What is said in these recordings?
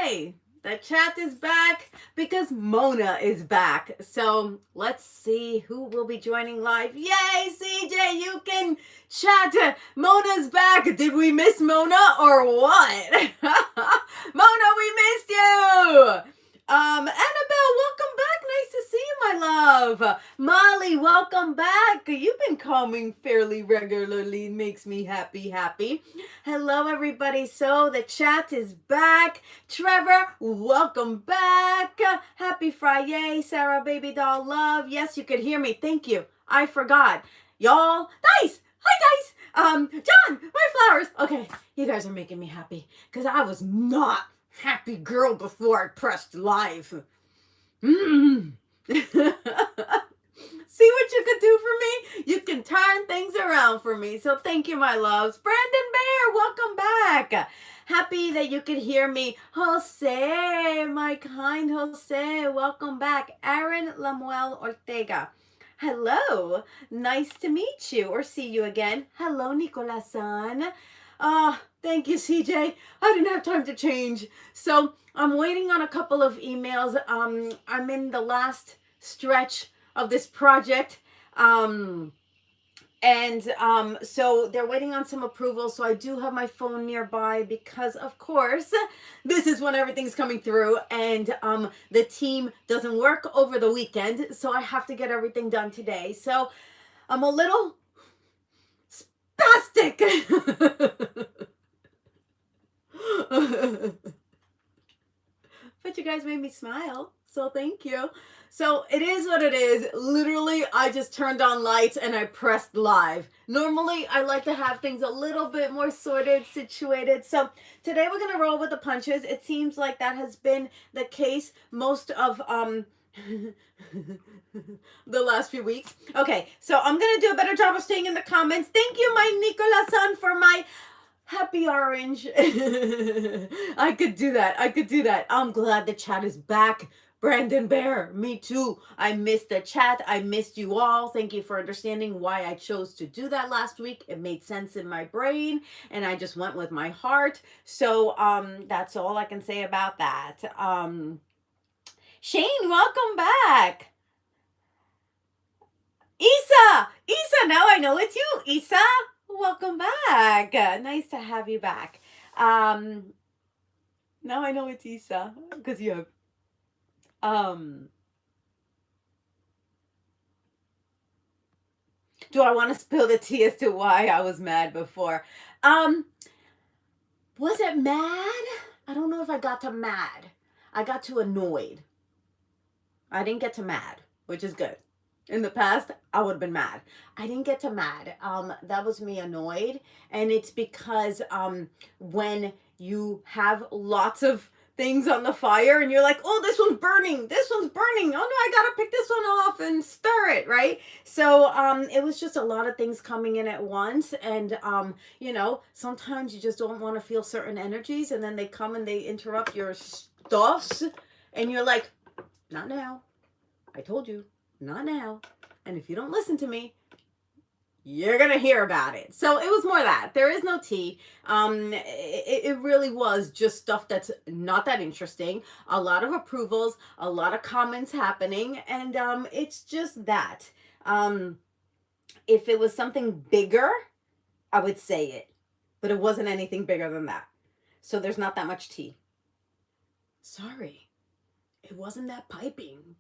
Yay! The chat is back because Mona is back. So let's see who will be joining live. Yay, CJ, you can chat. Mona's back. Did we miss Mona or what? Mona, we missed you. Annabelle, welcome back. Nice to see you, my love. Molly, welcome back. You've been coming fairly regularly. Makes me happy. Hello, everybody. So the chat is back. Trevor, welcome back. Happy Friday. Sarah, baby doll, love. Yes, you could hear me. Thank you. I forgot. Y'all, Dice. Hi, Dice. John, my flowers. Okay, you guys are making me happy because I was not happy girl before I pressed live. See what you could do for me? You can turn things around for me. So thank you, my loves. Brandon Bear, welcome back. Happy that you could hear me. Jose, my kind Jose, welcome back. Aaron Lamuel Ortega. Hello. Nice to meet you or see you again. Hello, Nicolas-san. Thank you, CJ. I didn't have time to change. So I'm waiting on a couple of emails. I'm in the last stretch of this project. So they're waiting on some approval. So I do have my phone nearby because, of course, this is when everything's coming through and the team doesn't work over the weekend. So I have to get everything done today. So I'm a little spastic. But you guys made me smile, so thank you. So it is what it is. Literally, I just turned on lights and I pressed live. Normally, I like to have things a little bit more sorted, situated. So today we're gonna roll with the punches. It seems like that has been the case most of the last few weeks. Okay, so I'm gonna do a better job of staying in the comments. Thank you, my Nicolas-san, for my happy orange. I could do that. I'm glad the chat is back. Brandon Bear, me too. I missed the chat. I missed you all. Thank you for understanding why I chose to do that last week. It made sense in my brain and I just went with my heart. So that's all I can say about that. Shane, welcome back. Isa, now I know it's you, Isa. Welcome back. Nice to have you back. Now I know it's Isa because you have do I want to spill the tea as to why I was mad before? Was it mad? I don't know if I got to mad. I got to annoyed. I didn't get to mad, which is good. In the past, I would have been mad. I didn't get to mad. That was me annoyed. And it's because when you have lots of things on the fire and you're like, oh, this one's burning. Oh no, I gotta pick this one off and stir it, right? So it was just a lot of things coming in at once. And, you know, sometimes you just don't want to feel certain energies and then they come and they interrupt your stuffs and you're like, not now. I told you. Not now. And if you don't listen to me, you're going to hear about it. So it was more that. There is no tea. It really was just stuff that's not that interesting. A lot of approvals, a lot of comments happening. And it's just that. If it was something bigger, I would say it. But it wasn't anything bigger than that. So there's not that much tea. Sorry. It wasn't that piping.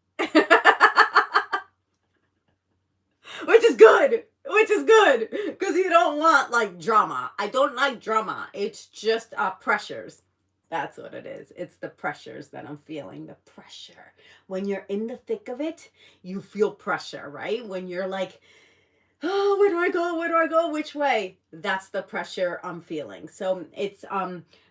Which is good, because you don't want, like, drama. I don't like drama. It's just pressures. That's what it is. It's the pressures that I'm feeling, the pressure. When you're in the thick of it, you feel pressure, right? When you're like, oh, where do I go? Which way? That's the pressure I'm feeling. So it's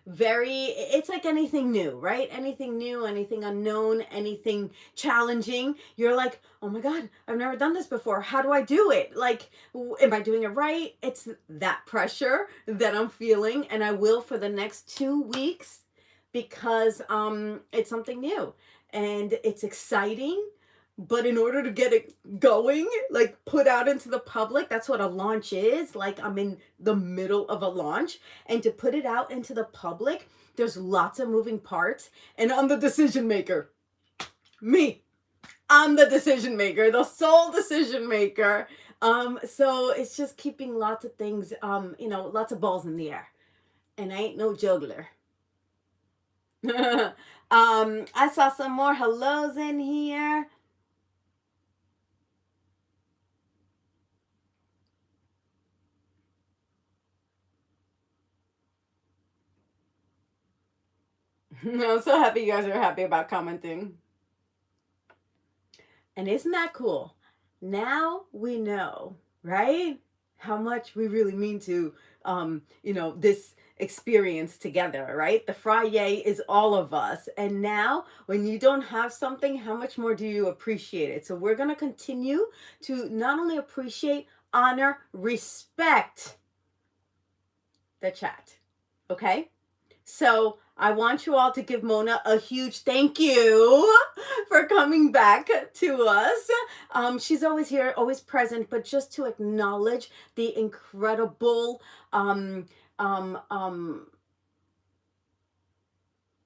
it's like anything new, right? Anything new, anything unknown, anything challenging. You're like, oh my God, I've never done this before. How do I do it? Like, am I doing it right? It's that pressure that I'm feeling, and I will for the next 2 weeks because it's something new and it's exciting. But in order to get it going, like put out into the public, that's what a launch is. Like I'm in the middle of a launch, and to put it out into the public, there's lots of moving parts, and I'm the decision maker. Me. I'm the decision maker, the sole decision maker. So it's just keeping lots of things, lots of balls in the air. And I ain't no juggler. I saw some more hellos in here. I'm so happy you guys are happy about commenting. And isn't that cool? Now we know, right? How much we really mean to, this experience together, right? The Friday is all of us. And now, when you don't have something, how much more do you appreciate it? So we're going to continue to not only appreciate, honor, respect the chat. Okay? So I want you all to give Mona a huge thank you for coming back to us. She's always here, always present, but just to acknowledge the incredible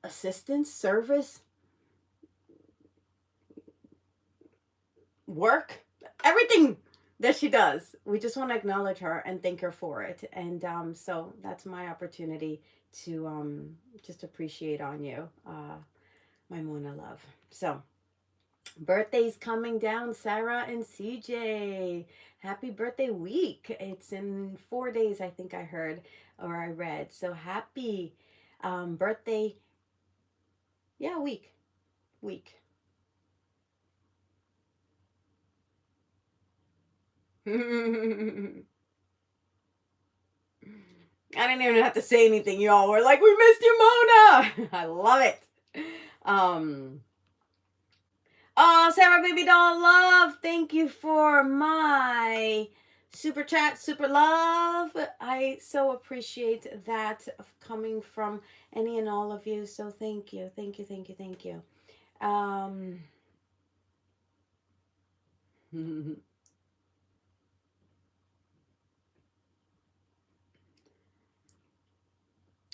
assistance, service, work, everything that she does. We just want to acknowledge her and thank her for it. And so that's my opportunity to just appreciate on you, my Mona love. So birthdays coming down, Sarah and CJ. Happy birthday week. It's in 4 days, I think I heard or I read. So happy birthday. Yeah, week. I didn't even have to say anything, y'all. We're like, we missed you, Mona. I love it. Oh, Sarah Baby Doll Love, thank you for my super chat, super love. I so appreciate that coming from any and all of you. So thank you.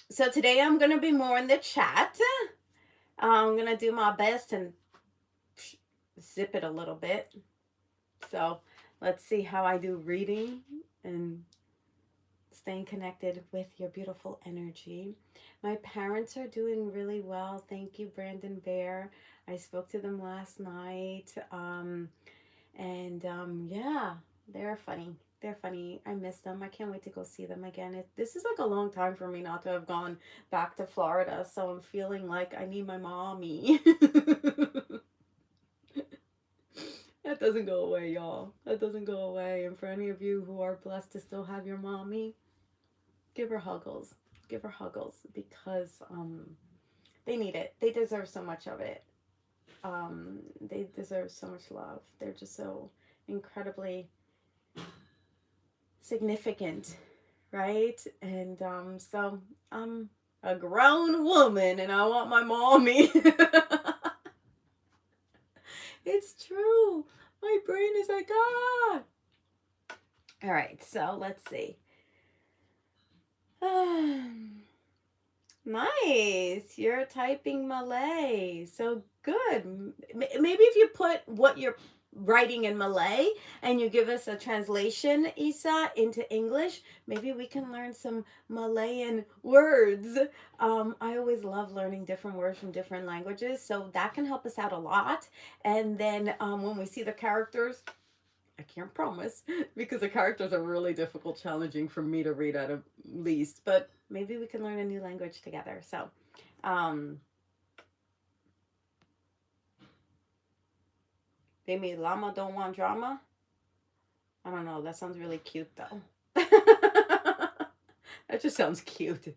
So today I'm going to be more in the chat. I'm going to do my best and zip it a little bit. So let's see how I do reading and staying connected with your beautiful energy. My parents are doing really well. Thank you, Brandon Bear. I spoke to them last night. Yeah, they're funny. They're funny. I miss them. I can't wait to go see them again. This is like a long time for me not to have gone back to Florida. So I'm feeling like I need my mommy. That doesn't go away, y'all. That doesn't go away. And for any of you who are blessed to still have your mommy, give her huggles. Give her huggles because they need it. They deserve so much of it. They deserve so much love. They're just so incredibly significant, right? And so I'm a grown woman and I want my mommy. It's true. My brain is like, ah. All right, so let's see. Nice. You're typing Malay. So good. Maybe if you put what you're writing in Malay and you give us a translation, Isa, into English, maybe we can learn some Malayan words. I always love learning different words from different languages, so that can help us out a lot. And then when we see the characters, I can't promise because the characters are really difficult, challenging for me to read at least, but maybe we can learn a new language together. So, baby llama don't want drama. I don't know. That sounds really cute though. That just sounds cute.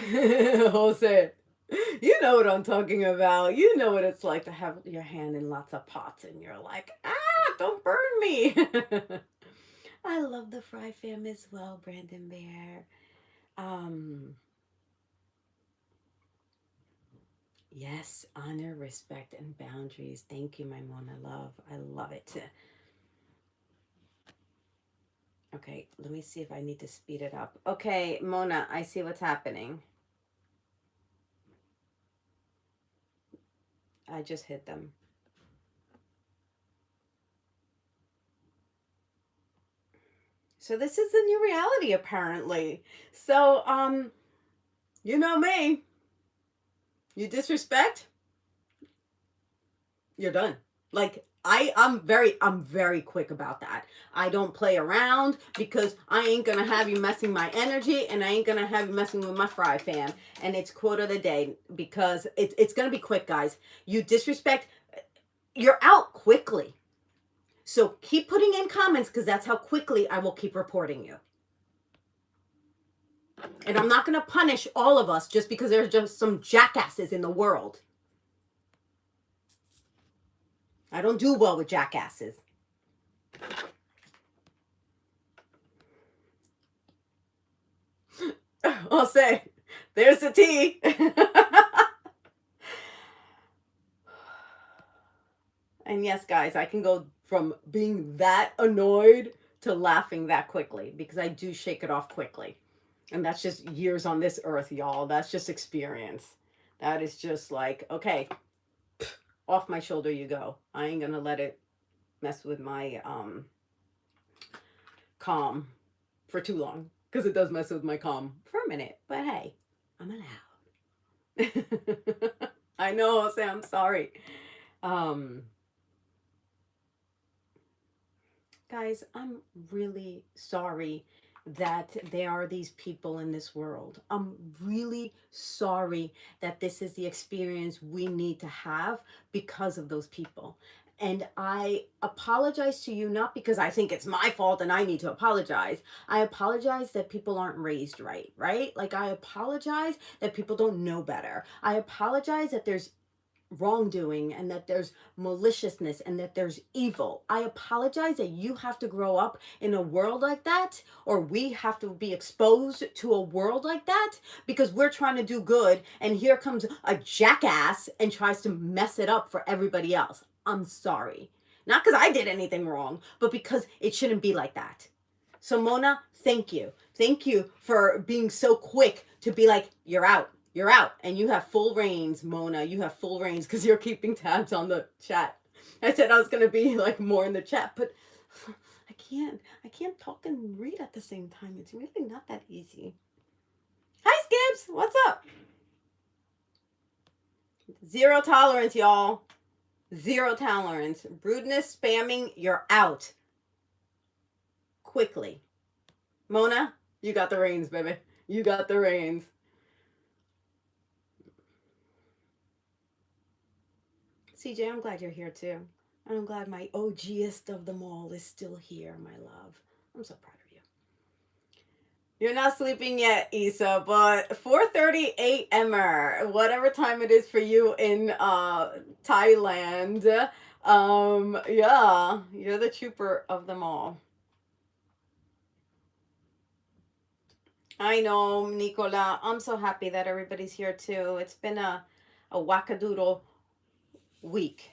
Jose, you know what I'm talking about. You know what it's like to have your hand in lots of pots and you're like, don't burn me. I love the FriFam as well, Brandon Bear. Yes, honor, respect, and boundaries. Thank you, my Mona love. I love it. Okay, let me see if I need to speed it up. Okay, Mona, I see what's happening. I just hit them. So this is the new reality, apparently. So, you know me. You disrespect, you're done. Like I'm very quick about that. I don't play around because I ain't gonna have you messing my energy and I ain't gonna have you messing with my FriFam. And it's quote of the day because it's gonna be quick, guys. You disrespect, you're out quickly. So keep putting in comments because that's how quickly I will keep reporting you. And I'm not gonna punish all of us just because there's just some jackasses in the world. I don't do well with jackasses. I'll say, there's the tea. And yes, guys, I can go from being that annoyed to laughing that quickly because I do shake it off quickly. And that's just years on this earth, y'all. That's just experience. That is just like, okay, off my shoulder you go. I ain't gonna let it mess with my calm for too long because it does mess with my calm for a minute. But hey, I'm allowed. I know, I'll say I'm sorry. Guys, I'm really sorry that there are these people in this world. I'm really sorry that this is the experience we need to have because of those people. And I apologize to you, not because I think it's my fault and I need to apologize. I apologize that people aren't raised right, right? Like, I apologize that people don't know better. I apologize that there's wrongdoing and that there's maliciousness and that there's evil. I apologize that you have to grow up in a world like that, or we have to be exposed to a world like that because we're trying to do good and here comes a jackass and tries to mess it up for everybody else. I'm sorry. Not because I did anything wrong, but because it shouldn't be like that. So Mona, thank you. Thank you for being so quick to be like, you're out. You're out. And you have full reins, Mona. You have full reins because you're keeping tabs on the chat. I said I was going to be like more in the chat, but I can't talk and read at the same time. It's really not that easy. Hi, Skips. What's up? Zero tolerance, y'all. Zero tolerance. Rudeness, spamming, you're out. Quickly. Mona, you got the reins, baby. You got the reins. CJ, I'm glad you're here too. And I'm glad my OGest of them all is still here, my love. I'm so proud of you. You're not sleeping yet, Issa, but 4:30 a.m. whatever time it is for you in Thailand. Yeah, you're the trooper of them all. I know, Nicola. I'm so happy that everybody's here too. It's been a wackadoodle week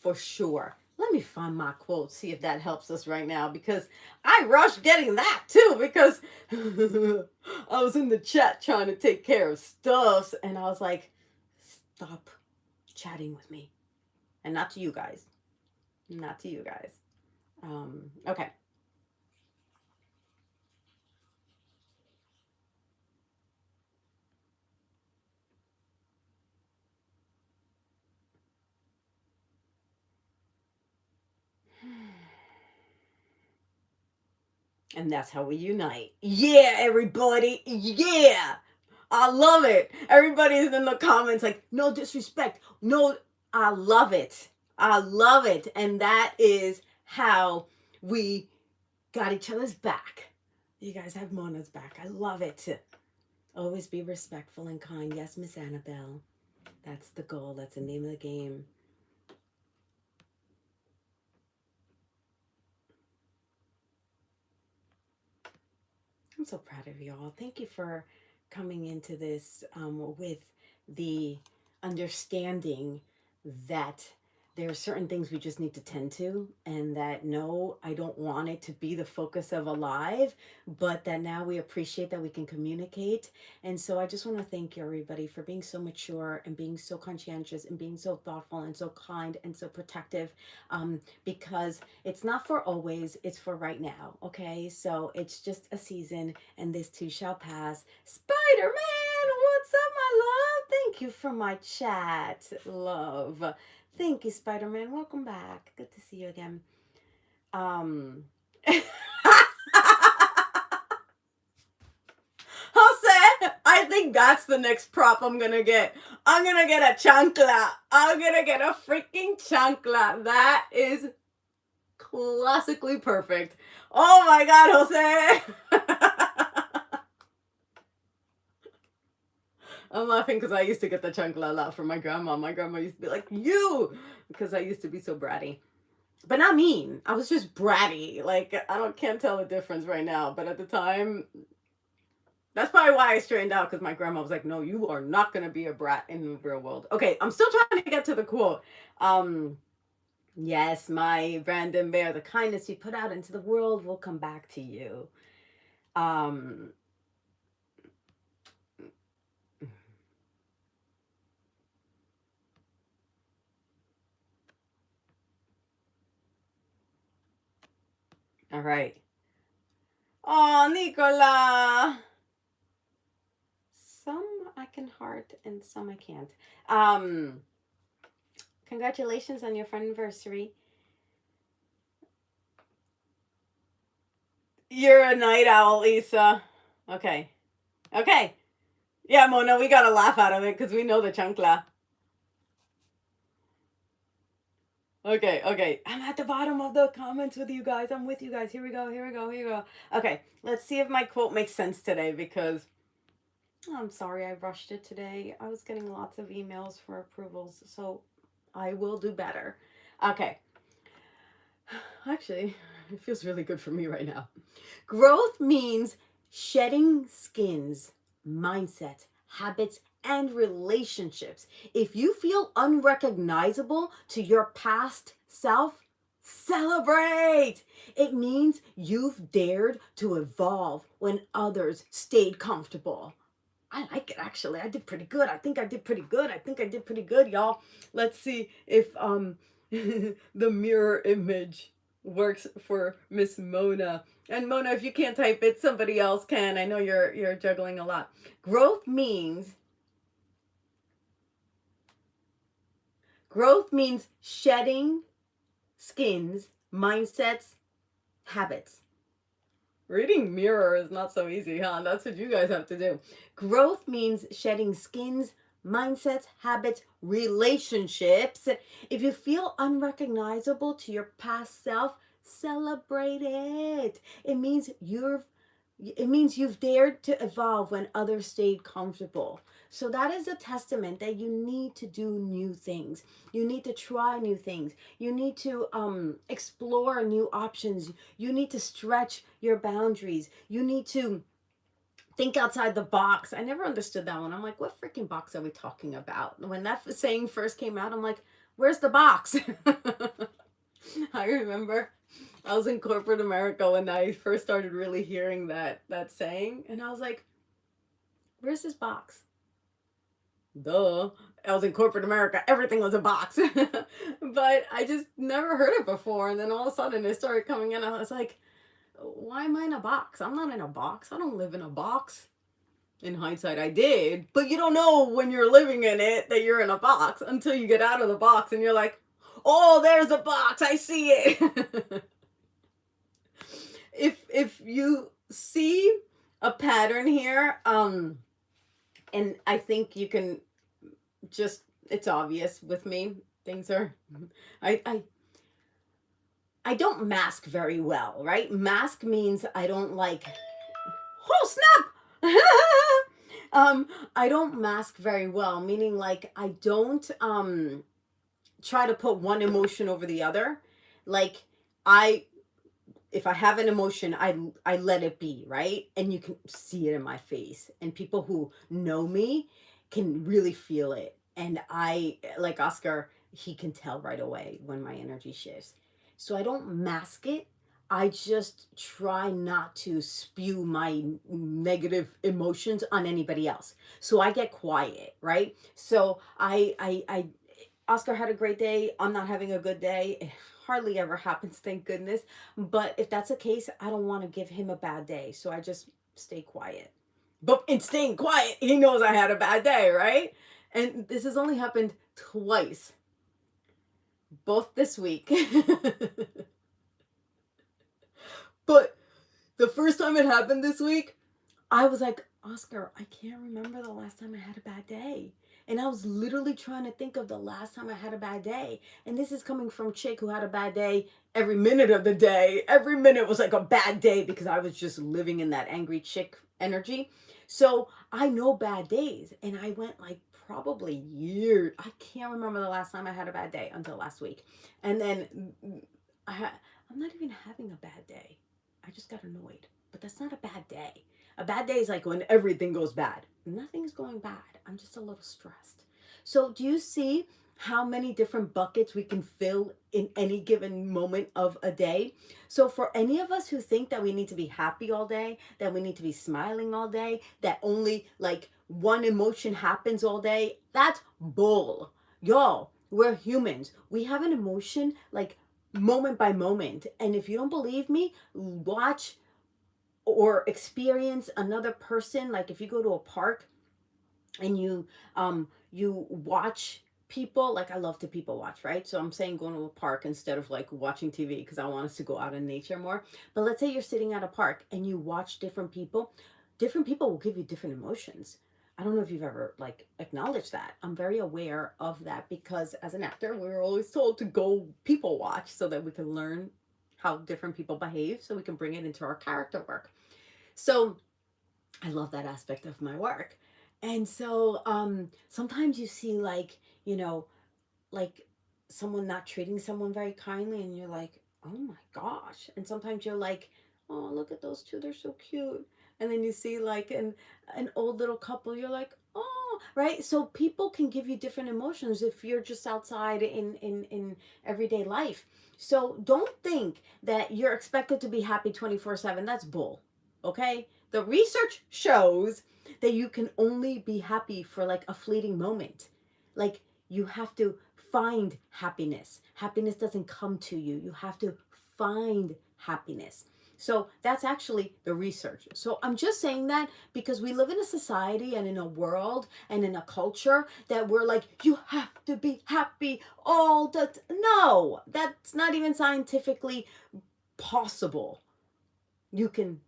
for sure. Let me find my quote, see if that helps us right now, because I rushed getting that too, because I was in the chat trying to take care of stuff, and I was like, stop chatting with me. And not to you guys. Not to you guys. Okay. And that's how we unite. Yeah, everybody. Yeah. I love it. Everybody's in the comments like, no disrespect. No, I love it. I love it. And that is how we got each other's back. You guys have Mona's back. I love it. Always be respectful and kind. Yes, Miss Annabelle. That's the goal. That's the name of the game. I'm so proud of y'all. Thank you for coming into this with the understanding that there are certain things we just need to tend to, and that no, I don't want it to be the focus of Alive, but that now we appreciate that we can communicate. And so I just want to thank you, everybody, for being so mature and being so conscientious and being so thoughtful and so kind and so protective, because it's not for always, it's for right now. Okay, so it's just a season, and this too shall pass. Spider-Man, what's up, my love? Thank you for my chat, love. Thank you, Spider-Man. Welcome back. Good to see you again. Jose, I think that's the next prop I'm gonna get. I'm gonna get a chancla. I'm gonna get a freaking chancla. That is classically perfect. Oh my God, Jose. I'm laughing because I used to get the chancla a lot from my grandma. My grandma used to be like, you, because I used to be so bratty. But not mean. I was just bratty. Like, can't tell the difference right now. But at the time, that's probably why I straightened out, because my grandma was like, no, you are not going to be a brat in the real world. Okay, I'm still trying to get to the quote. Yes, my Brandon Bear, the kindness you put out into the world will come back to you. All right. Oh, Nicola. Some I can heart and some I can't. Congratulations on your friendiversary. You're a night owl, Lisa. Okay. Okay. Yeah, Mona, we got a laugh out of it because we know the chancla. Okay. I'm at the bottom of the comments with you guys. I'm with you guys. Here we go. Okay, let's see if my quote makes sense today, because I'm sorry I rushed it today. I was getting lots of emails for approvals, so I will do better. Okay. Actually, it feels really good for me right now. Growth means shedding skins, mindset, habits, and relationships. If you feel unrecognizable to your past self, celebrate. It means you've dared to evolve when others stayed comfortable. I like it, actually. I did pretty good. I think I did pretty good, y'all. Let's see if the mirror image works for Miss Mona. And Mona, if you can't type it, somebody else can. I know you're juggling a lot. Growth means shedding skins, mindsets, habits. Reading mirror is not so easy, huh? That's what you guys have to do. Growth means shedding skins, mindsets, habits, relationships. If you feel unrecognizable to your past self, celebrate it. It means you've dared to evolve when others stayed comfortable. So that is a testament that you need to do new things. You need to try new things. You need to explore new options. You need to stretch your boundaries. You need to think outside the box. I never understood that one. I'm like, what freaking box are we talking about? When that saying first came out, I'm like, where's the box? I remember I was in corporate America when I first started really hearing that saying, and I was like, where's this box? Duh. I was in corporate America. Everything was a box. But I just never heard it before. And then all of a sudden it started coming in. I was like, why am I in a box? I'm not in a box. I don't live in a box. In hindsight, I did. But you don't know when you're living in it that you're in a box until you get out of the box and you're like, oh, there's a box. I see it. If you see a pattern here, and I think you can just, it's obvious with me. Things are, I don't mask very well, right? Mask means I don't like, oh snap. I don't mask very well, meaning like I don't try to put one emotion over the other. Like I if I have an emotion, I let it be, right? And you can see it in my face. And people who know me can really feel it. And I like Oscar, he can tell right away when my energy shifts. So I don't mask it. I just try not to spew my negative emotions on anybody else. So I get quiet, right? So I Oscar had a great day. I'm not having a good day. It hardly ever happens, thank goodness. But if that's the case, I don't want to give him a bad day. So I just stay quiet. But in staying quiet, he knows I had a bad day, right? And this has only happened twice, both this week. But the first time it happened this week, I was like, Oscar, I can't remember the last time I had a bad day. And I was literally trying to think of the last time I had a bad day. And this is coming from a chick who had a bad day every minute of the day. Every minute was like a bad day because I was just living in that angry chick energy. So I know bad days. And I went like probably years. I can't remember the last time I had a bad day until last week. And then I'm not even having a bad day. I just got annoyed. But that's not a bad day. A bad day is like when everything goes bad. Nothing's going bad. I'm just a little stressed. So do you see how many different buckets we can fill in any given moment of a day? So for any of us who think that we need to be happy all day, that we need to be smiling all day, that only like one emotion happens all day, that's bull. Y'all, we're humans. We have an emotion like moment by moment. And if you don't believe me, watch or experience another person. Like if you go to a park and you watch people, like I love to people watch, right? So I'm saying going to a park instead of like watching TV because I want us to go out in nature more. But let's say you're sitting at a park and you watch different people will give you different emotions. I don't know if you've ever like acknowledged that. I'm very aware of that because as an actor, we were always told to go people watch so that we can learn how different people behave so we can bring it into our character work. So I love that aspect of my work. And so sometimes you see like, like someone not treating someone very kindly and you're like, oh my gosh. And sometimes you're like, oh, look at those two, they're so cute. And then you see like an old little couple, you're like, oh, right? So people can give you different emotions if you're just outside in everyday life. So don't think that you're expected to be happy 24/7. That's bull. Okay? The research shows that you can only be happy for like a fleeting moment. Like you have to find happiness. Happiness doesn't come to you. You have to find happiness. So that's actually the research. So I'm just saying that because we live in a society and in a world and in a culture that we're like, you have to be happy all the time. No, that's not even scientifically possible. You can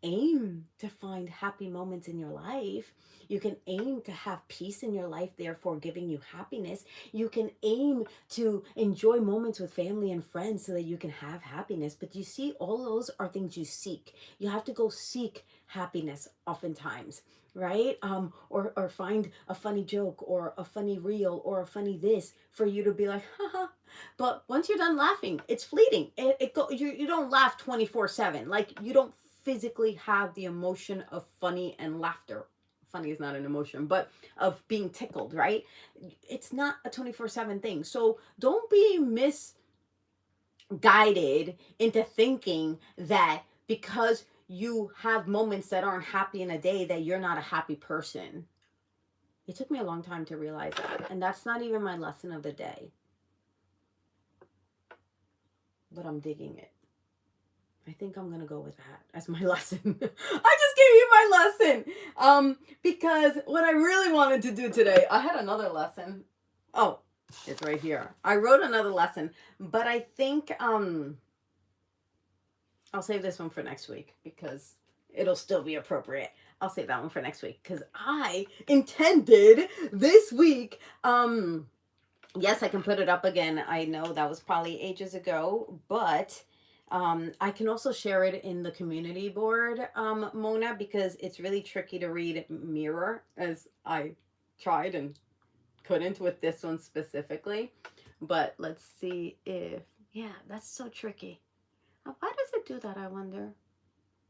aim to find happy moments in your life. You can aim to have peace in your life, therefore giving you happiness. You can aim to enjoy moments with family and friends so that you can have happiness. But you see, all those are things you seek. You have to go seek happiness oftentimes, right? Or find a funny joke or a funny reel or a funny this for you to be like, haha. But once you're done laughing, it's fleeting. You don't laugh 24/7. Like you don't physically have the emotion of funny and laughter. Funny is not an emotion, but of being tickled, right? It's not a 24/7 thing. So don't be misguided into thinking that because you have moments that aren't happy in a day that you're not a happy person. It took me a long time to realize that. And that's not even my lesson of the day. But I'm digging it. I think I'm gonna go with that as my lesson. I just gave you my lesson. Because what I really wanted to do today, I had another lesson. Oh, it's right here. I wrote another lesson, but I think I'll save this one for next week because it'll still be appropriate. I'll save that one for next week because I intended this week. Yes, I can put it up again. I know that was probably ages ago, but I can also share it in the community board, Mona, because it's really tricky to read mirror, as I tried and couldn't with this one specifically. But let's see if, yeah, that's so tricky. Why does it do that, I wonder?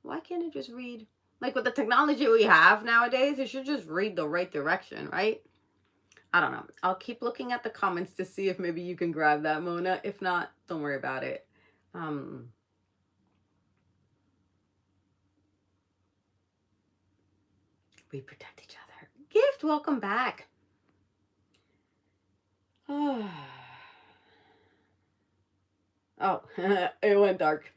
Why can't it just read? Like with the technology we have nowadays, it should just read the right direction, right? I don't know. I'll keep looking at the comments to see if maybe you can grab that, Mona. If not, don't worry about it. We protect each other. Gift, welcome back. Oh, it went dark.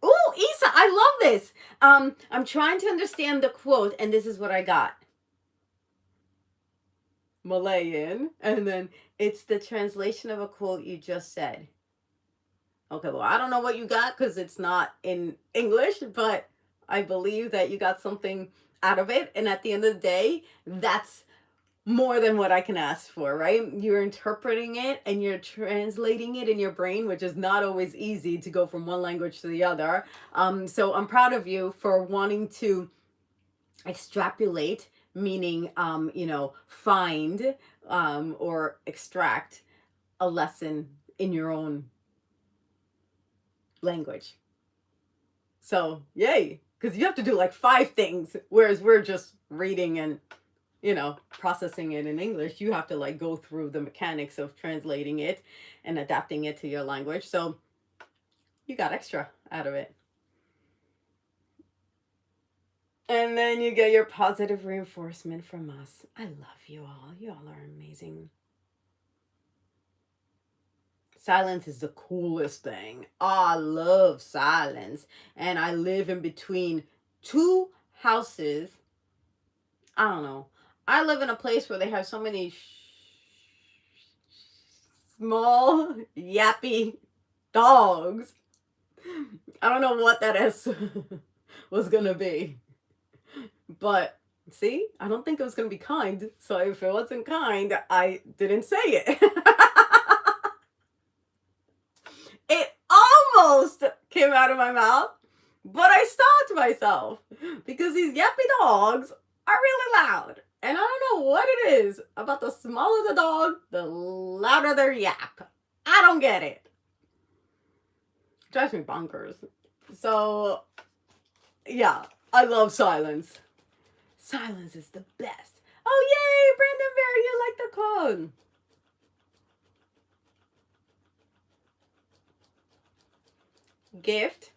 Oh, Isa, I love this. I'm trying to understand the quote, and this is what I got. Malayan, and then it's the translation of a quote you just said. Okay, well, I don't know what you got because it's not in English, but I believe that you got something out of it. And at the end of the day, that's more than what I can ask for, right? You're interpreting it and you're translating it in your brain, which is not always easy to go from one language to the other. So I'm proud of you for wanting to extrapolate, meaning, find or extract a lesson in your own language. So, yay, because you have to do like 5 things, whereas we're just reading and processing it in English. You have to like go through the mechanics of translating it and adapting it to your language. So you got extra out of it. And then you get your positive reinforcement from us. I love you all. You all are amazing. Silence is the coolest thing. I love silence. And I live in between 2 houses. I don't know. I live in a place where they have so many small, yappy dogs. I don't know what that S was going to be. But see, I don't think it was going to be kind. So if it wasn't kind, I didn't say it. It almost came out of my mouth, but I stopped myself because these yappy dogs are really loud. And I don't know what it is about the smaller the dog, the louder their yap. I don't get it. It drives me bonkers. So, yeah, I love silence. Silence is the best. Oh, yay, Brandon Bear, you like the code. Gift.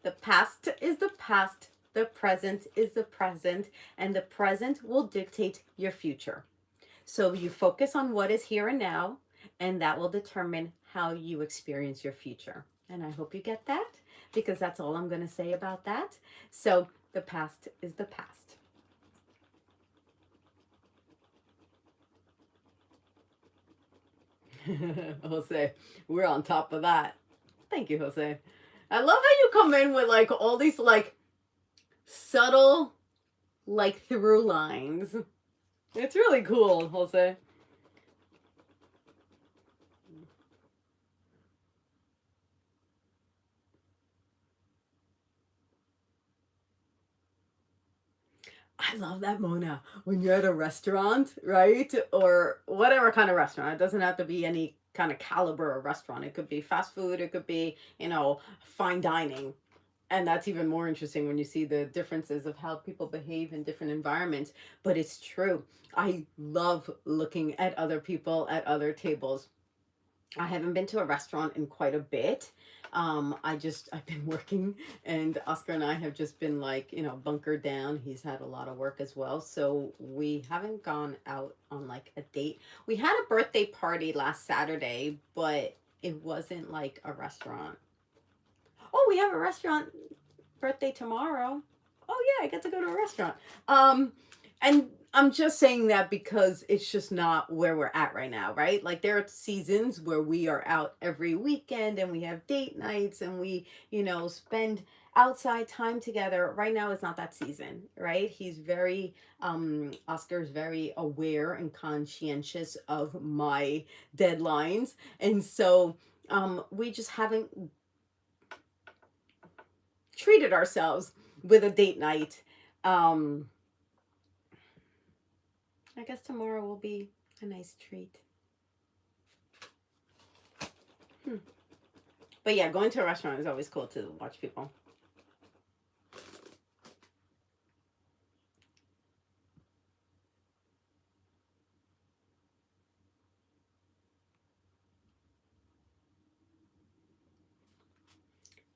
The past is the past. The present is the present. And the present will dictate your future. So you focus on what is here and now, and that will determine how you experience your future. And I hope you get that, because that's all I'm going to say about that. So the past is the past. Jose, we're on top of that. Thank you, Jose. I love how you come in with like all these like subtle like through lines. It's really cool, Jose. I love that, Mona. When you're at a restaurant, right? Or whatever kind of restaurant. It doesn't have to be any kind of caliber of restaurant. It could be fast food. It could be, fine dining. And that's even more interesting when you see the differences of how people behave in different environments. But it's true. I love looking at other people at other tables. I haven't been to a restaurant in quite a bit. I've been working, and Oscar and I have just been like, bunkered down. He's had a lot of work as well. So we haven't gone out on like a date. We had a birthday party last Saturday, but it wasn't like a restaurant. Oh, we have a restaurant birthday tomorrow. Oh yeah, I get to go to a restaurant. And I'm just saying that because it's just not where we're at right now, right? Like there are seasons where we are out every weekend and we have date nights and we, spend outside time together. Right now is not that season, right? He's very, Oscar's very aware and conscientious of my deadlines. And so we just haven't treated ourselves with a date night. Um, I guess tomorrow will be a nice treat. But yeah, going to a restaurant is always cool to watch people.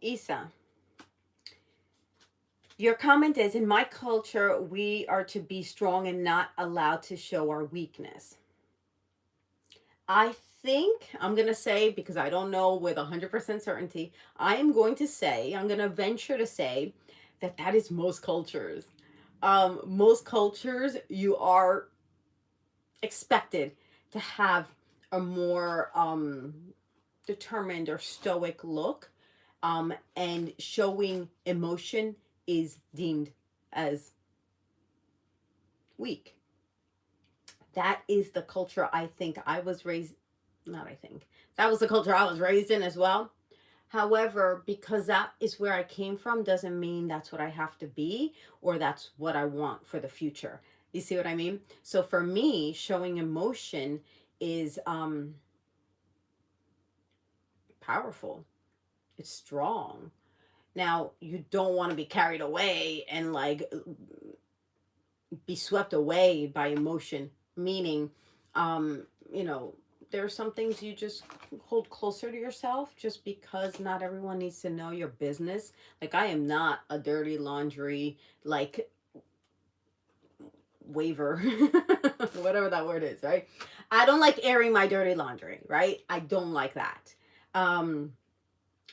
Isa, your comment is, in my culture, we are to be strong and not allowed to show our weakness. I think I'm going to say, because I don't know with 100% certainty, I'm going to venture to say that that is most cultures. Most cultures, you are expected to have a more determined or stoic look, and showing emotion is deemed as weak. That is the culture I think I was raised, not I think, that was the culture I was raised in as well. However, because that is where I came from, doesn't mean that's what I have to be or that's what I want for the future. You see what I mean? So for me, showing emotion is powerful. It's strong. Now, you don't want to be carried away and like be swept away by emotion, meaning, you know, there are some things you just hold closer to yourself just because not everyone needs to know your business. Like, I am not a dirty laundry, like, waiver, whatever that word is, right? I don't like airing my dirty laundry, right? I don't like that.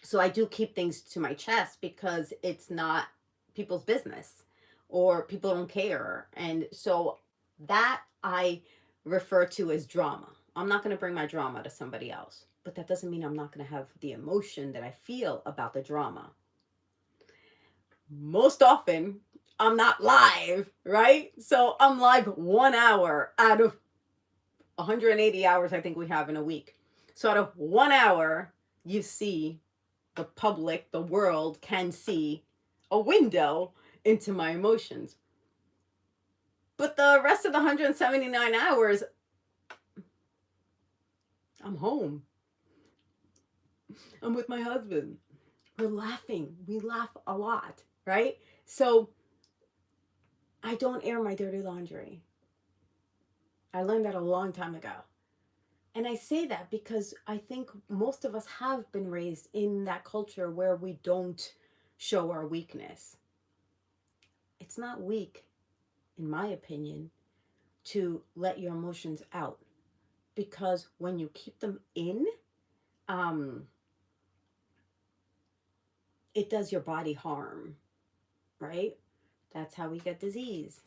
So I do keep things to my chest because it's not people's business or people don't care. And so that I refer to as drama. I'm not going to bring my drama to somebody else, but that doesn't mean I'm not going to have the emotion that I feel about the drama. Most often, I'm not live, right? So I'm live 1 hour out of 180 hours I think we have in a week. So out of 1 hour, you see, the public, the world can see a window into my emotions. But the rest of the 179 hours, I'm home. I'm with my husband. We're laughing. We laugh a lot, right? So I don't air my dirty laundry. I learned that a long time ago. And I say that because I think most of us have been raised in that culture where we don't show our weakness. It's not weak, in my opinion, to let your emotions out, because when you keep them in, it does your body harm, right? That's how we get disease.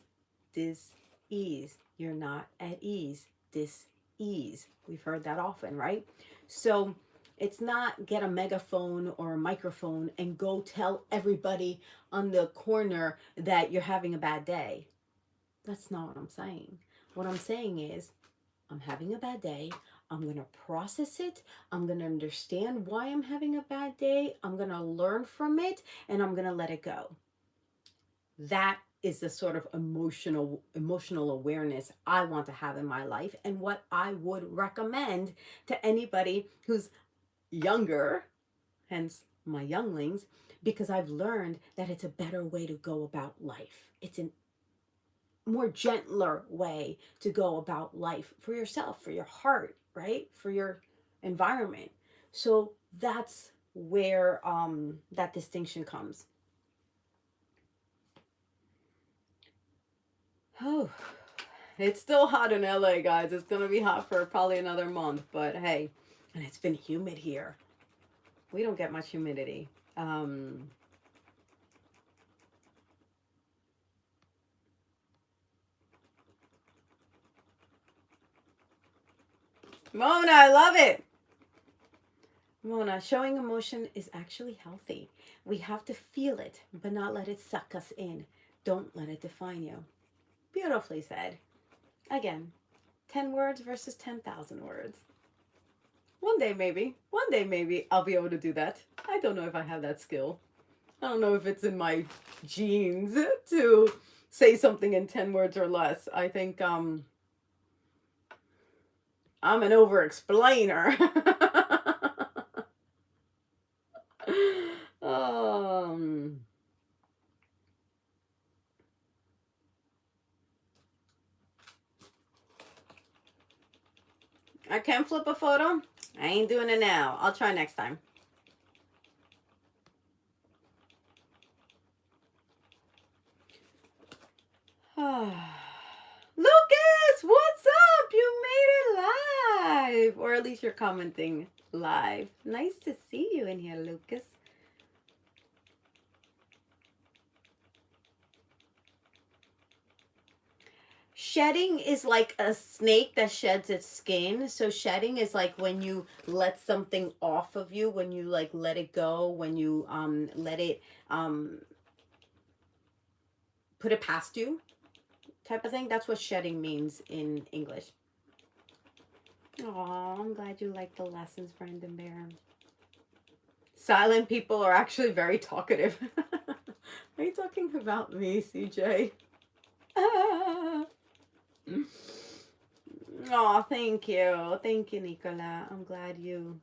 Dis-ease. You're not at ease. Dis-ease. We've heard that often, right? So it's not get a megaphone or a microphone and go tell everybody on the corner that you're having a bad day. That's not what I'm saying. What I'm saying is, I'm having a bad day. I'm going to process it. I'm going to understand why I'm having a bad day. I'm going to learn from it, and I'm going to let it go. That is the sort of emotional awareness I want to have in my life, and what I would recommend to anybody who's younger, hence my younglings, because I've learned that it's a better way to go about life. It's a more gentler way to go about life for yourself, for your heart, right? For your environment. So that's where that distinction comes. Oh, it's still hot in LA, guys. It's gonna be hot for probably another month, but hey, and it's been humid here. We don't get much humidity. Mona, I love it. Mona, showing emotion is actually healthy. We have to feel it, but not let it suck us in. Don't let it define you. Beautifully said. Again, 10 words versus 10,000 words. One day maybe I'll be able to do that. I don't know if I have that skill. I don't know if it's in my genes to say something in 10 words or less. I think I'm an over explainer. I can flip a photo. I ain't doing it now. I'll try next time. Lucas, what's up? You made it live. Or at least you're commenting live. Nice to see you in here, Lucas. Shedding is like a snake that sheds its skin. So shedding is like when you let something off of you, when you like let it go, when you let it put it past you type of thing. That's what shedding means in English. Oh, I'm glad you like the lessons, Brandon Bear. Silent people are actually very talkative. Are you talking about me, CJ? Oh, thank you. Thank you, Nicola. I'm glad you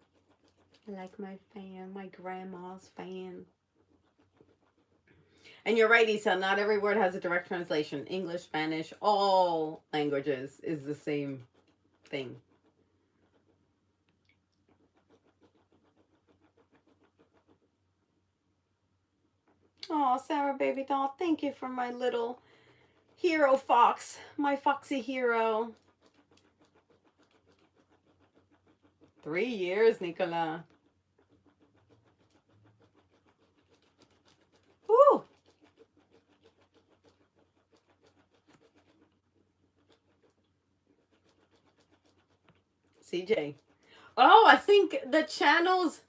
like my fan, my grandma's fan. And you're right, Isa, not every word has a direct translation. English, Spanish, all languages is the same thing. Oh, Sarah Baby Doll, thank you for my little hero fox, my foxy hero. 3 years, Nicola. Ooh. CJ. Oh, I think the channel's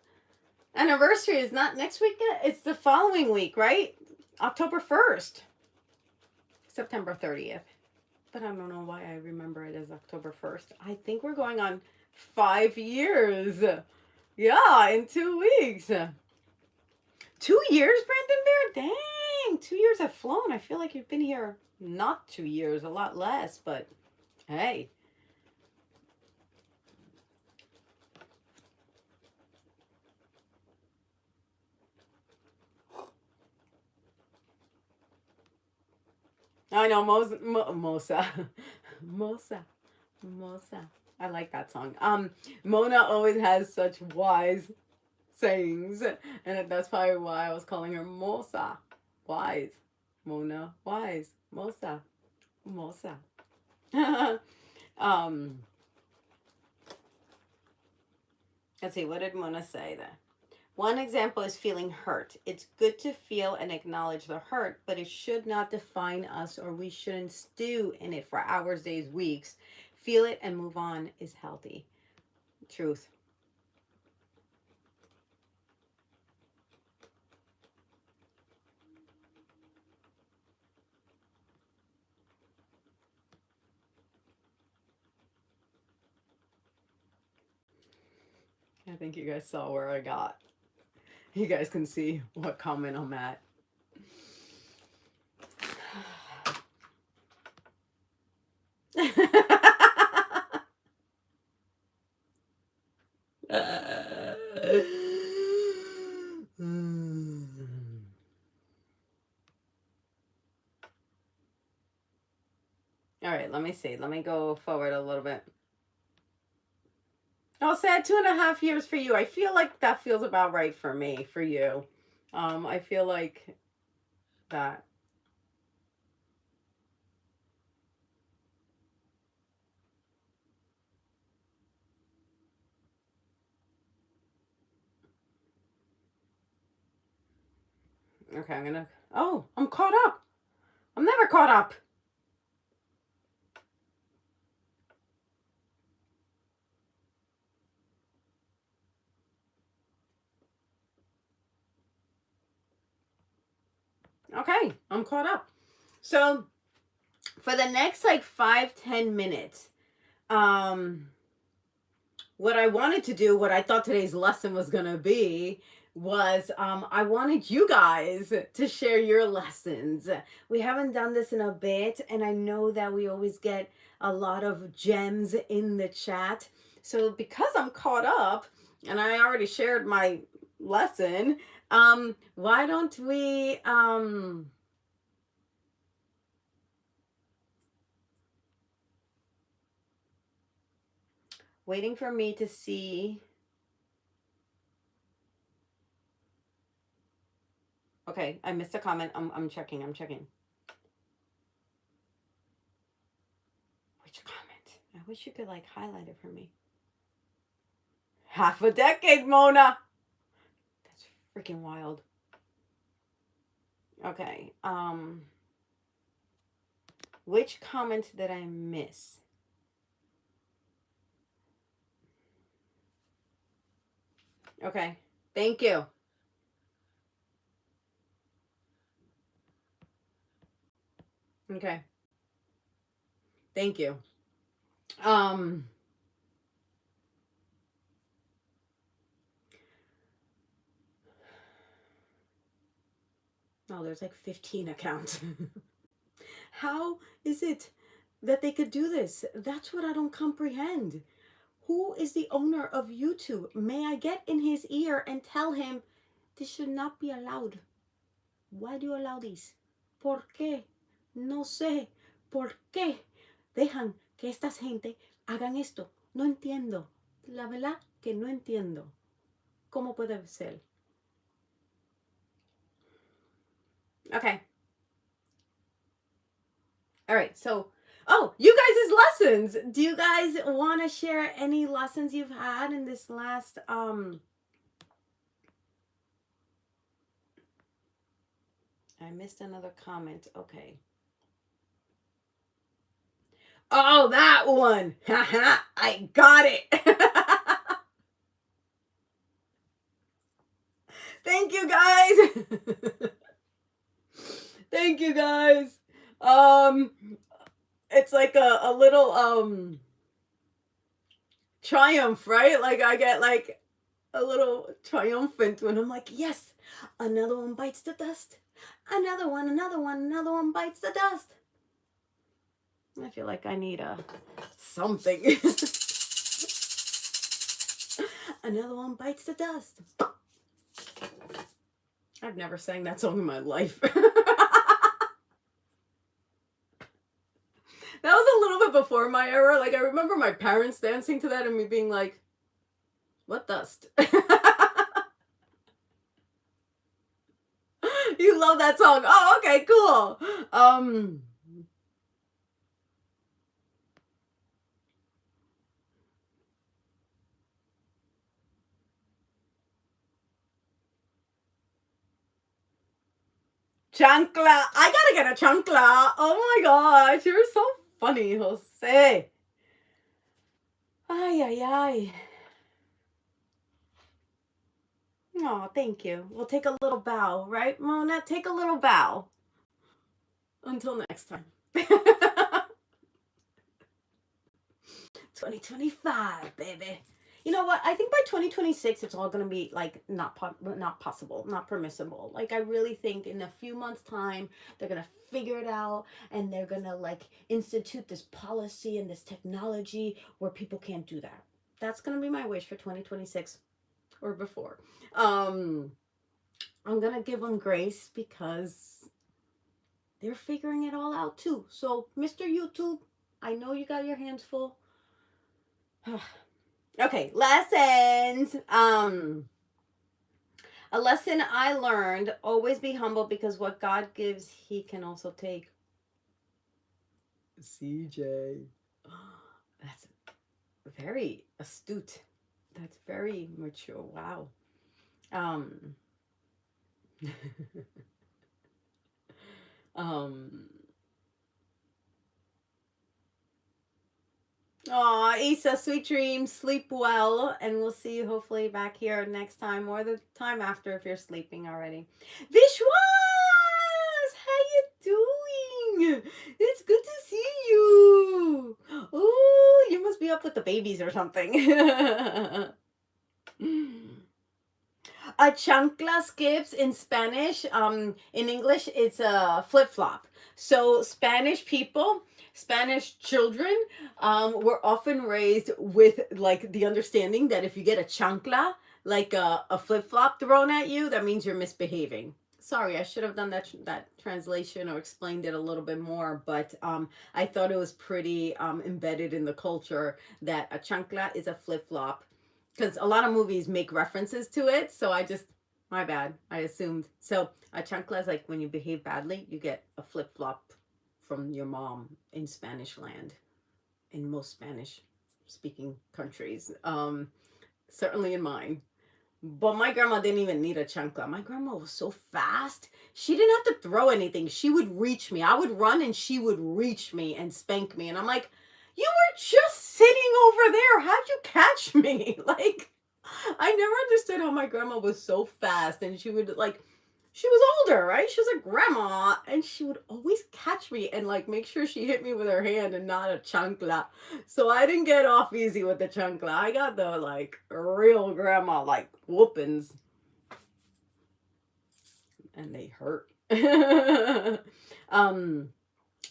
anniversary is not next week yet. It's the following week, right? October 1st. September 30th. But I don't know why I remember it as October 1st. I think we're going on 5 years. Yeah, in 2 weeks. 2 years, Brandon Bear? Dang, 2 years have flown. I feel like you've been here not 2 years, a lot less, but hey. I know, Mosa. I like that song. Mona always has such wise sayings, and that's probably why I was calling her Mosa. Wise. Mona, wise. Mosa. Let's see, what did Mona say there? One example is feeling hurt. It's good to feel and acknowledge the hurt, but it should not define us, or we shouldn't stew in it for hours, days, weeks. Feel it and move on is healthy. Truth. I think you guys saw where I got. You guys can see what comment I'm at. All right, let me see. Let me go forward a little bit. I'll say 2.5 years for you. I feel like that feels about right for me, for you. I feel like that. Okay, I'm gonna. Oh, I'm caught up. I'm never caught up. Okay, I'm caught up. So for the next like 5-10 minutes, what I wanted to do, what I thought today's lesson was gonna be, was I wanted you guys to share your lessons. We haven't done this in a bit, and I know that we always get a lot of gems in the chat. So because I'm caught up and I already shared my lesson, why don't we waiting for me to see. Okay, I missed a comment. I'm checking. Which comment? I wish you could like highlight it for me. Half a decade, Mona. That's freaking wild. Okay. Which comment did I miss? Okay. Thank you. Okay. Thank you. Oh, there's like 15 accounts. How is it that they could do this? That's what I don't comprehend. Who is the owner of YouTube? May I get in his ear and tell him this should not be allowed? Why do you allow this? ¿Por qué? No sé. ¿Por qué dejan que estas gente hagan esto? No entiendo. La verdad que no entiendo. ¿Cómo puede ser? Okay. All right. So, oh, you guys' lessons. Do you guys want to share any lessons you've had in this last I missed another comment. Okay. Oh, that one. I got it. Thank you guys. Thank you guys. It's like a little triumph, right? Like I get like a little triumphant when I'm like, yes, another one bites the dust. Another one bites the dust. I feel like I need something. Another one bites the dust. I've never sang that song in my life. That was a little bit before my era. Like I remember my parents dancing to that and me being like, what dust? You love that song. Oh, okay, cool. Chancla. I gotta get a chancla. Oh my gosh, you're so funny, Jose. Ay, ay, ay. Oh, thank you. We'll take a little bow, right, Mona? Take a little bow. Until next time. 2025, baby. You know what? I think by 2026, it's all gonna be like not possible, not permissible. Like I really think in a few months' time, they're gonna figure it out and they're gonna like institute this policy and this technology where people can't do that. That's gonna be my wish for 2026 or before. I'm gonna give them grace because they're figuring it all out too. So, Mr. YouTube, I know you got your hands full. Okay, lessons. A lesson I learned, always be humble because what God gives, he can also take. CJ. That's very astute. That's very mature. Wow. Aw, Isa, sweet dreams, sleep well, and we'll see you hopefully back here next time or the time after if you're sleeping already. Vishwas! It's good to see you. Oh, you must be up with the babies or something. A chancla skips in Spanish. In English, it's a flip flop. So Spanish people, Spanish children, were often raised with like the understanding that if you get a chancla, like a flip flop thrown at you, that means you're misbehaving. Sorry, I should have done that translation or explained it a little bit more, but I thought it was pretty embedded in the culture that a chancla is a flip flop, because a lot of movies make references to it. So I just, my bad, I assumed. So a chancla is like when you behave badly, you get a flip flop from your mom in Spanish land, in most Spanish speaking countries. Certainly in mine. But my grandma didn't even need a chancla. My grandma was so fast. She didn't have to throw anything. She would reach me. I would run and she would reach me and spank me. And I'm like, you were just sitting over there. How'd you catch me? Like, I never understood how my grandma was so fast. And she would like, she was older, right? She was a grandma, and she would always catch me and like make sure she hit me with her hand and not a chancla. So I didn't get off easy with the chancla. I got the like real grandma like whoopings, and they hurt.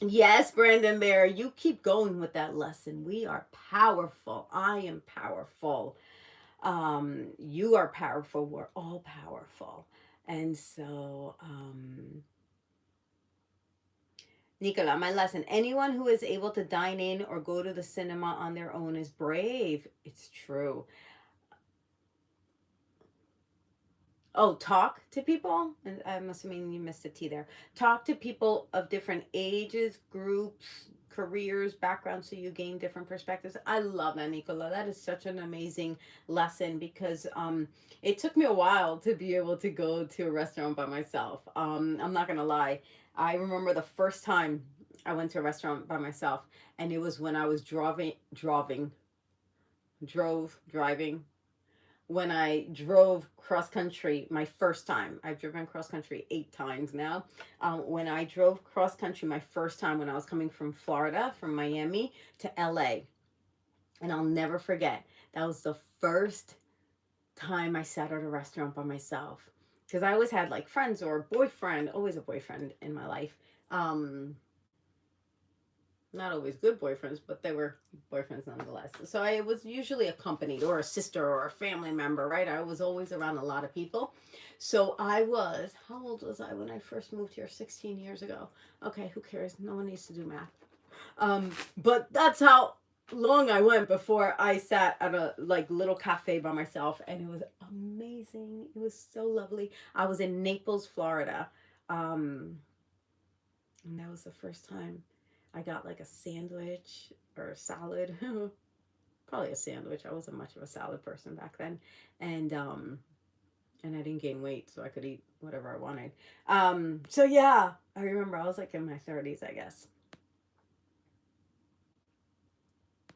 Yes, Brandon Bear, you keep going with that lesson. We are powerful. I am powerful. You are powerful. We're all powerful. And so, Nicola, my lesson. Anyone who is able to dine in or go to the cinema on their own is brave. It's true. Oh, talk to people? And I'm assuming you missed a T there. Talk to people of different ages, groups, careers, backgrounds, so you gain different perspectives. I love that, Nicola. That is such an amazing lesson, because it took me a while to be able to go to a restaurant by myself. I'm not gonna lie. I remember the first time I went to a restaurant by myself, and it was when I was driving when I drove cross country my first time. I've driven cross country 8 times now. When I drove cross country my first time, when I was coming from Florida, from Miami to LA. And I'll never forget, that was the first time I sat at a restaurant by myself. Because I always had like friends or a boyfriend, always a boyfriend in my life. Not always good boyfriends, but they were boyfriends nonetheless. So I was usually accompanied, or a sister or a family member, right? I was always around a lot of people. So how old was I when I first moved here? 16 years ago. Okay, who cares? No one needs to do math. But that's how long I went before I sat at a like little cafe by myself, and it was amazing. It was so lovely. I was in Naples, Florida. And that was the first time I got like a sandwich or a salad. Probably a sandwich. I wasn't much of a salad person back then. And I didn't gain weight, so I could eat whatever I wanted. So yeah, I remember I was like in my 30s, I guess.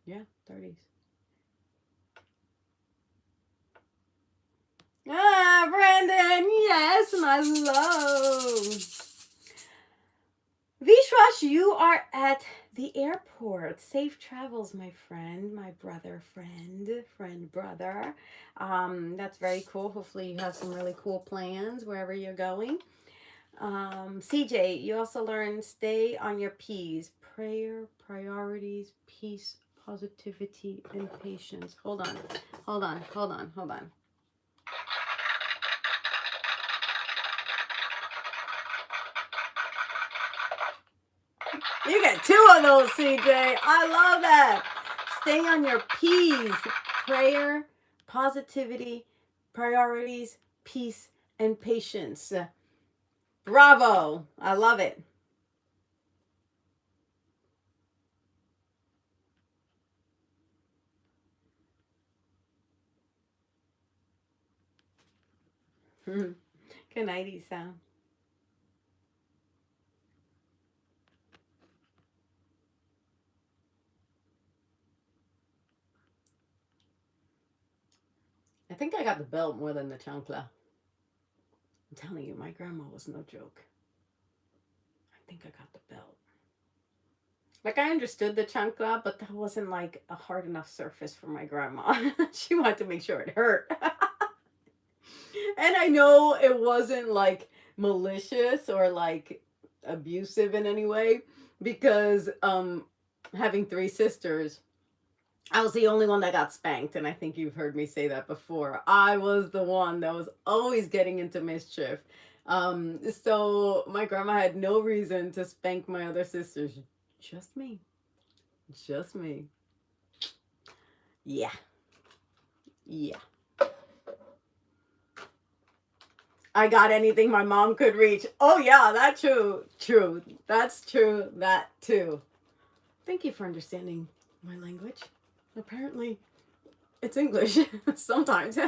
Yeah, 30s. Ah, Brandon, yes, my love. Vishwash, you are at the airport. Safe travels, my friend, my brother, brother. That's very cool. Hopefully you have some really cool plans wherever you're going. CJ, you also learn stay on your P's. Prayer, priorities, peace, positivity, and patience. Hold on. You get 2 of those, CJ. I love that. Stay on your P's. Prayer, positivity, priorities, peace, and patience. Bravo. I love it. Good night, Isa. I think I got the belt more than the chancla. I'm telling you, my grandma was no joke. I think I got the belt. Like, I understood the chancla, but that wasn't like a hard enough surface for my grandma. She wanted to make sure it hurt. And I know it wasn't like malicious or like abusive in any way, because having three sisters, I was the only one that got spanked, and I think you've heard me say that before. I was the one that was always getting into mischief. So my grandma had no reason to spank my other sisters, just me. Just me. Yeah. Yeah. I got anything my mom could reach. Oh yeah, that's true. True. That's true. That too. Thank you for understanding my language. Apparently, it's English sometimes.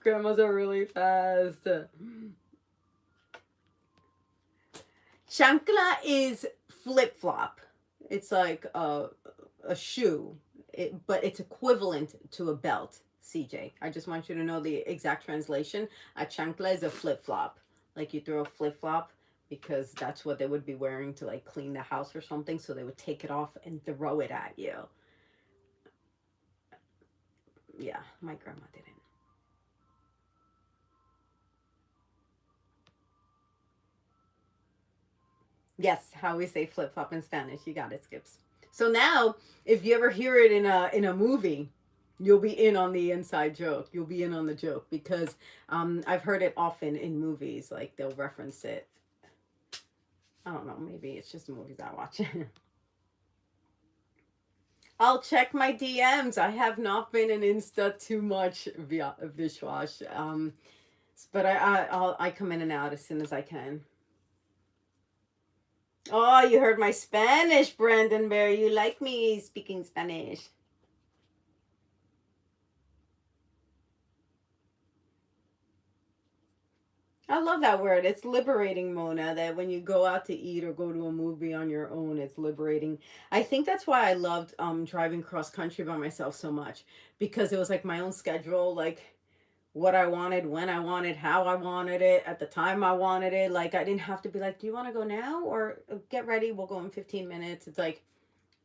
Grandmas are really fast. Chancla is flip flop. It's like a shoe, but it's equivalent to a belt. CJ, I just want you to know the exact translation. A chancla is a flip flop. Like, you throw a flip flop, because that's what they would be wearing to like clean the house or something. So they would take it off and throw it at you. Yeah, my grandma didn't. Yes, how we say flip flop in Spanish. You got it, Skips. So now, if you ever hear it in a movie, you'll be in on the inside joke. You'll be in on the joke, because I've heard it often in movies. Like, they'll reference it. I don't know. Maybe it's just the movies I watch. I'll check my DMs. I have not been in Insta too much via Vishwash. But I come in and out as soon as I can. Oh, you heard my Spanish, Brandon Bear. You like me speaking Spanish. I love that word. It's liberating, Mona, that when you go out to eat or go to a movie on your own, it's liberating. I think that's why I loved driving cross country by myself so much, because it was like my own schedule, like what I wanted, when I wanted, how I wanted it, at the time I wanted it. Like, I didn't have to be like, "Do you want to go now?" or "Get ready, we'll go in 15 minutes." It's like,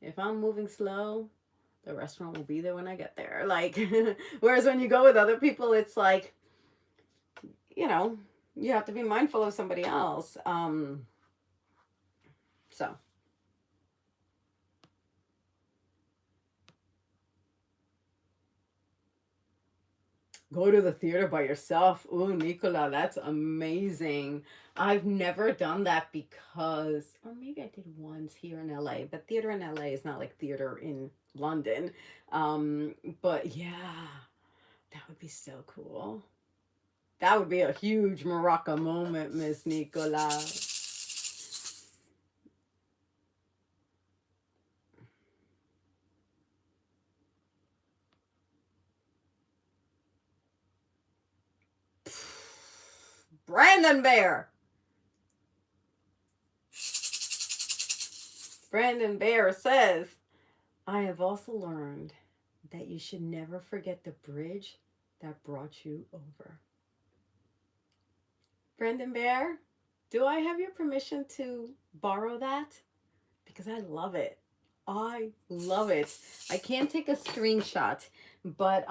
if I'm moving slow, the restaurant will be there when I get there. Like, whereas when you go with other people, it's like, you know, you have to be mindful of somebody else. So go to the theater by yourself. Ooh, Nicola, that's amazing. I've never done that, because, or maybe I did once here in LA, but theater in LA is not like theater in London. But yeah, that would be so cool. That would be a huge Maraca moment, Miss Nicola. Brandon Bear. Brandon Bear says, I have also learned that you should never forget the bridge that brought you over. Brandon Bear, do I have your permission to borrow that? Because I love it. I love it. I can't take a screenshot, but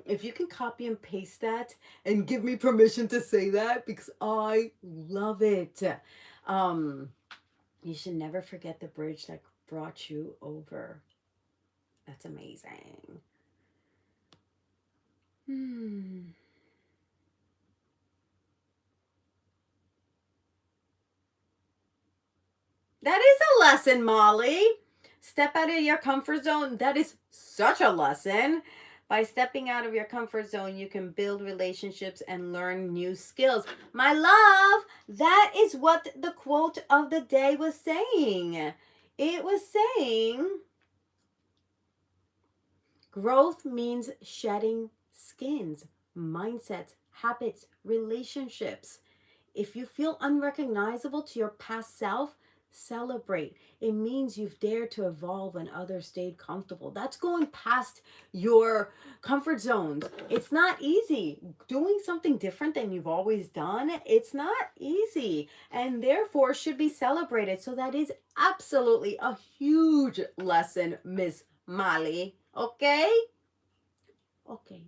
if you can copy and paste that and give me permission to say that, because I love it. Um you should never forget the bridge that brought you over. That's amazing. Hmm. That is a lesson, Molly. Step out of your comfort zone. That is such a lesson. By stepping out of your comfort zone, you can build relationships and learn new skills. My love, that is what the quote of the day was saying. It was saying, growth means shedding skins, mindsets, habits, relationships. If you feel unrecognizable to your past self, Celebrate. It means you've dared to evolve when others stayed comfortable. That's going past your comfort zones. It's not easy. Doing something different than you've always done, it's not easy, and therefore should be celebrated. So that is absolutely a huge lesson, Miss Molly. Okay? Okay.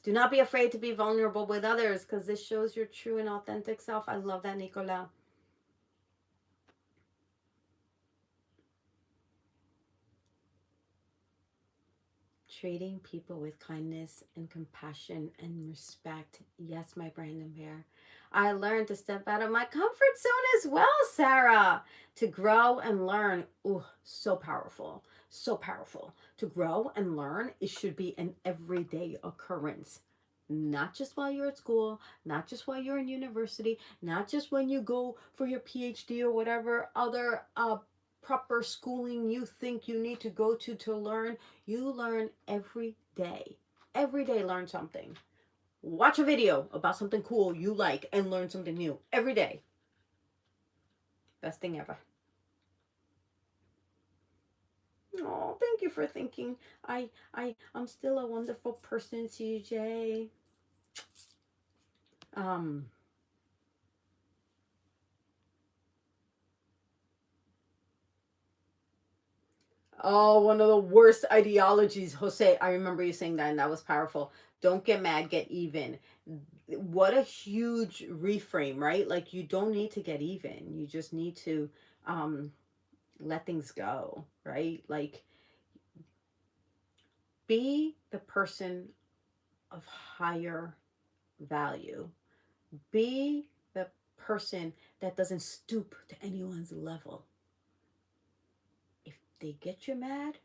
Do not be afraid to be vulnerable with others, because this shows your true and authentic self. I love that, Nicola. Treating people with kindness and compassion and respect. Yes, my Brandon Bear. I learned to step out of my comfort zone as well, Sarah. To grow and learn. Ooh, so powerful. So powerful. To grow and learn, it should be an everyday occurrence. Not just while you're at school, not just while you're in university, not just when you go for your PhD or whatever other proper schooling you think you need to go to learn. You learn every day. Every day, learn something. Watch a video about something cool you like and learn something new every day. Best thing ever. Oh, thank you for thinking I'm still a wonderful person, CJ. Oh, one of the worst ideologies, Jose. I remember you saying that, and that was powerful. Don't get mad, get even. What a huge reframe, right? Like, you don't need to get even. You just need to let things go, right? Like, be the person of higher value. Be the person that doesn't stoop to anyone's level. If they get you mad,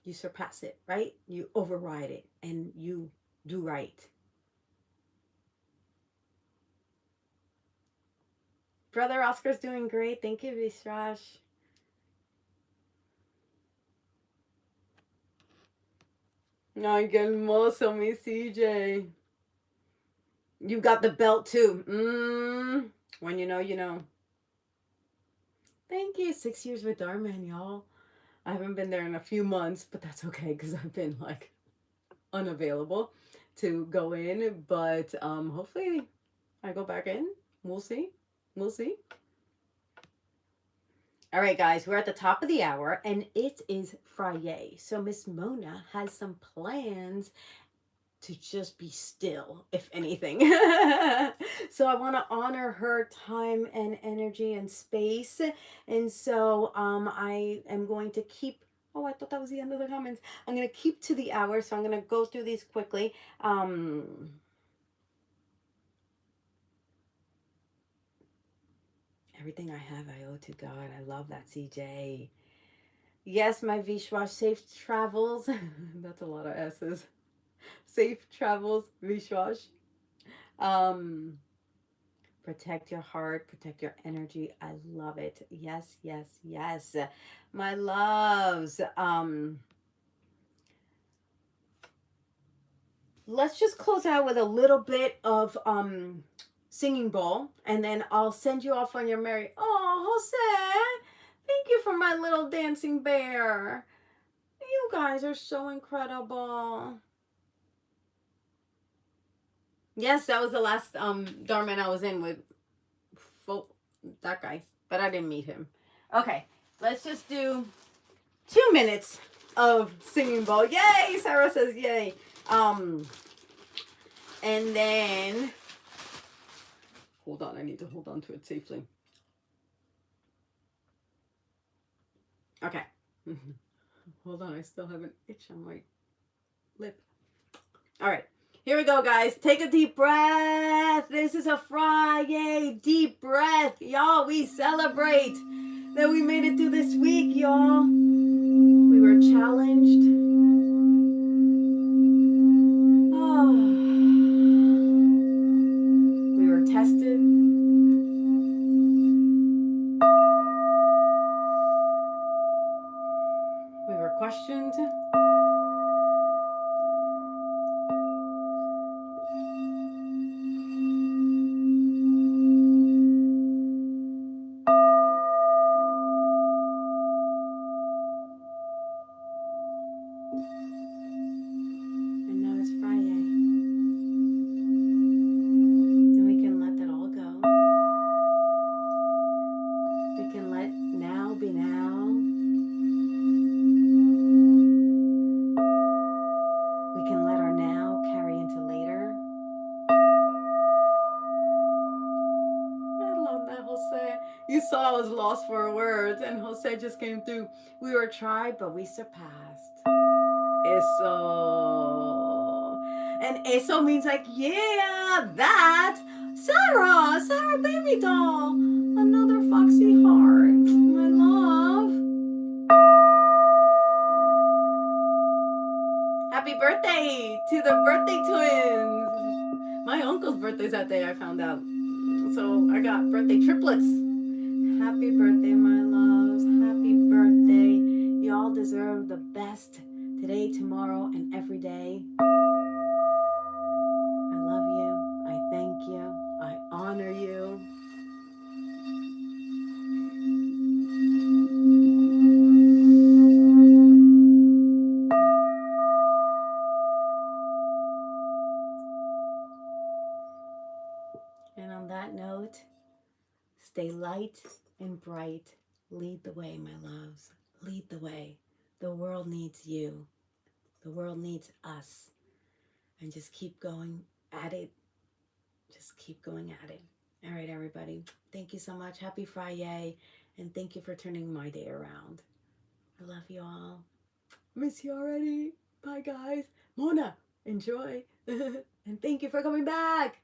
you surpass it, right? You override it and you do right. Brother Oscar's doing great. Thank you, Visraj. Ay, qué hermoso, mi CJ. You got the belt too. When you know, you know. Thank you. 6 years with Dhar, man, y'all. I haven't been there in a few months, but that's okay because I've been like unavailable to go in. But hopefully I go back in. We'll see. We'll see. All right, guys, we're at the top of the hour and it is Friday. So Miss Mona has some plans to just be still, if anything. So I want to honor her time and energy and space. And so I am going to keep. Oh, I thought that was the end of the comments. I'm going to keep to the hour, so I'm going to go through these quickly. Everything I have, I owe to God. I love that, CJ. Yes, my Vishwash, safe travels. That's a lot of S's. Safe travels, Vishwash. Protect your heart, protect your energy. I love it. Yes, yes, yes. My loves. Let's just close out with a little bit of singing bowl, and then I'll send you off on your merry. Oh, Jose, thank you for my little dancing bear. You guys are so incredible. Yes, that was the last Dharman I was in with that guy, but I didn't meet him. Okay, let's just do 2 minutes of singing bowl. Yay! Sarah says yay. And then hold on, I need to hold on to it safely. Okay. Hold on, I still have an itch on my lip. All right. Here we go, guys. Take a deep breath. This is a Friday. Deep breath. Y'all, we celebrate that we made it through this week, y'all. We were challenged. Oh. We were tested. We were questioned. And now it's Friday. And we can let that all go. We can let now be now. We can let our now carry into later. I love that, Jose. You saw I was lost for words, and Jose just came through. We were tried, but we surpassed. Eso. And eso means like, yeah, that. Sarah, baby doll. Another foxy heart. My love. Happy birthday to the birthday twins. My uncle's birthday's that day, I found out. So I got birthday triplets. Happy birthday, my loves. Happy birthday. Y'all deserve the best today, tomorrow, and every day. I love you. I thank you. I honor you. And on that note, stay light and bright. Lead the way, my loves. Lead the way. The world needs you. The world needs us. And just keep going at it. Just keep going at it. All right, everybody. Thank you so much. Happy Friday. And thank you for turning my day around. I love you all. Miss you already. Bye, guys. Mona, enjoy. And thank you for coming back.